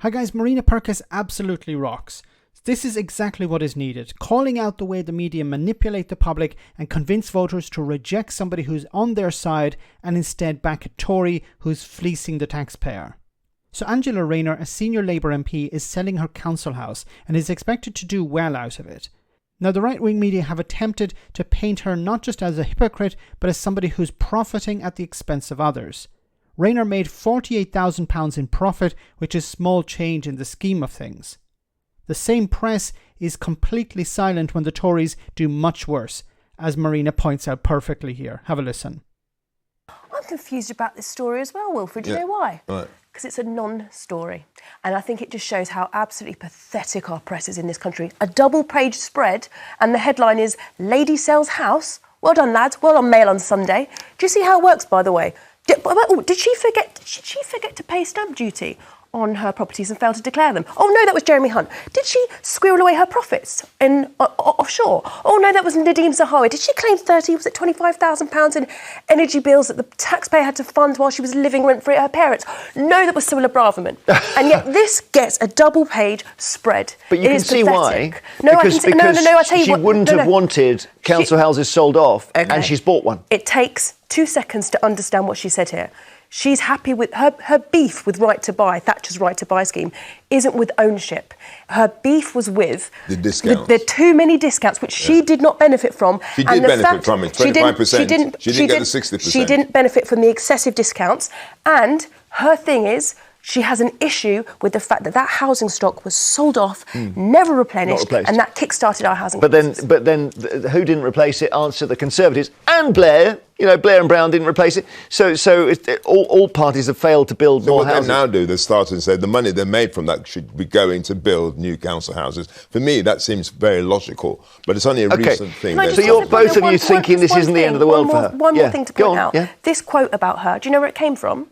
Hi guys, Marina Purkiss absolutely rocks. This is exactly what is needed. Calling out the way the media manipulate the public and convince voters to reject somebody who's on their side and instead back a Tory who's fleecing the taxpayer. So Angela Rayner, a senior Labour MP, is selling her council house and is expected to do well out of it. Now, the right-wing media have attempted to paint her not just as a hypocrite, but as somebody who's profiting at the expense of others. Rayner made £48,000 in profit, which is small change in the scheme of things. The same press is completely silent when the Tories do much worse, as Marina points out perfectly here. Have a listen. I'm confused about this story as well, Wilfred. Do you know why? Right. Because it's a non-story. And I think it just shows how absolutely pathetic our press is in this country. A double-page spread, and the headline is, Lady Sells House. Well done, lads. Well done, Mail on Sunday. Do you see how it works, by the way? Did she forget to pay stamp duty on her properties and fail to declare them? Oh no, that was Jeremy Hunt. Did she squirrel away her profits in offshore? Oh no, that was Nadeem Zahawi. Did she claim £25,000 in energy bills that the taxpayer had to fund while she was living rent-free at her parents? No, that was Suella Braverman. And yet this gets a double-page spread. But you can see pathetic. why. No, because I tell you she what, wouldn't have wanted council houses sold off, and she's bought one. It takes 2 seconds to understand what she said here. She's happy with her beef with right to buy, Thatcher's right to buy scheme, isn't with ownership. Her beef was with the discounts. The too many discounts, which she did not benefit from. She did benefit from it, 25%. She didn't get the 60%. She didn't benefit from the excessive discounts. And her thing is, she has an issue with the fact that that housing stock was sold off, never replenished, and that kick-started our housing crisis. But then, who didn't replace it? Answer the Conservatives and Blair. You know, Blair and Brown didn't replace it. So all parties have failed to build more houses. So what they now do, they start and say the money they made from that should be going to build new council houses. For me, that seems very logical, but it's only a recent thing. So you're both of you thinking this isn't the end of the world for her? One more thing to point out. Yeah. This quote about her, do you know where it came from?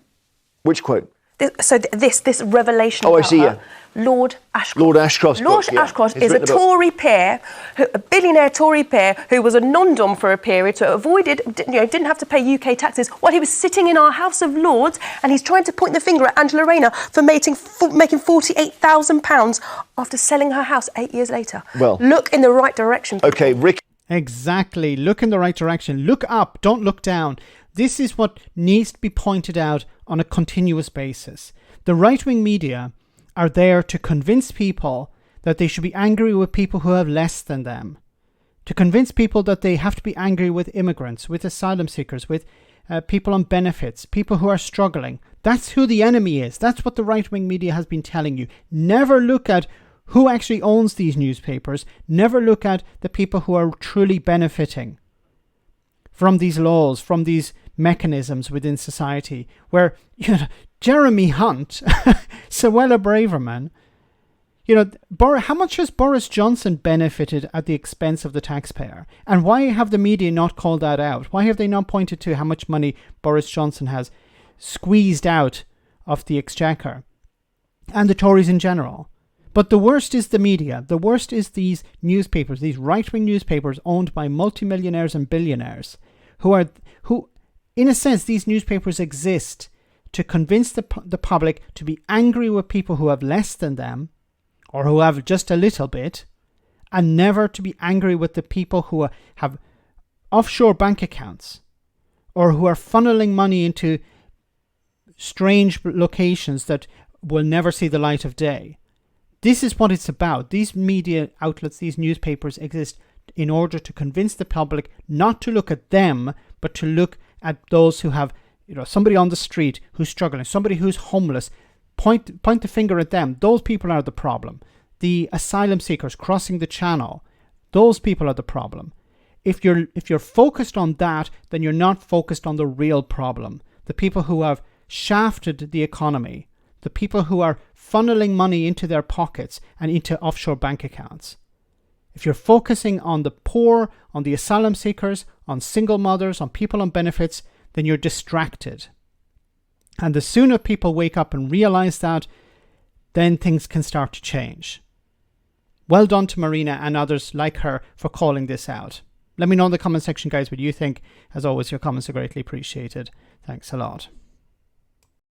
Which quote? This revelation about I see, her, Lord Ashcroft. Lord Ashcroft's Lord book, Ashcroft is a Tory peer, a billionaire Tory peer who was a non-dom for a period, so didn't have to pay UK taxes while he was sitting in our House of Lords, and he's trying to point the finger at Angela Rayner for making £48,000 after selling her house 8 years later. Well, look in the right direction. Okay, Rick. Exactly. Look in the right direction. Look up. Don't look down. This is what needs to be pointed out on a continuous basis. The right-wing media are there to convince people that they should be angry with people who have less than them, to convince people that they have to be angry with immigrants, with asylum seekers, with people on benefits, people who are struggling. That's who the enemy is. That's what the right-wing media has been telling you. Never look at who actually owns these newspapers. Never look at the people who are truly benefiting from these laws, from these mechanisms within society, where Jeremy Hunt, Suella Braverman, how much has Boris Johnson benefited at the expense of the taxpayer? And why have the media not called that out? Why have they not pointed to how much money Boris Johnson has squeezed out of the exchequer and the Tories in general? But the worst is the media. The worst is these newspapers, these right-wing newspapers owned by multimillionaires and billionaires, who in a sense, these newspapers exist to convince the public to be angry with people who have less than them or who have just a little bit, and never to be angry with the people who have offshore bank accounts or who are funneling money into strange locations that will never see the light of day. This is what it's about. These media outlets, these newspapers exist in order to convince the public not to look at them, but to look at those who have, somebody on the street who's struggling, somebody who's homeless. Point the finger at them. Those people are the problem. The asylum seekers crossing the channel, those people are the problem. If you're focused on that, then you're not focused on the real problem. The people who have shafted the economy, the people who are funneling money into their pockets and into offshore bank accounts. If you're focusing on the poor, on the asylum seekers, on single mothers, on people on benefits, then you're distracted. And the sooner people wake up and realize that, then things can start to change. Well done to Marina and others like her for calling this out. Let me know in the comment section, guys, what you think. As always, your comments are greatly appreciated. Thanks a lot.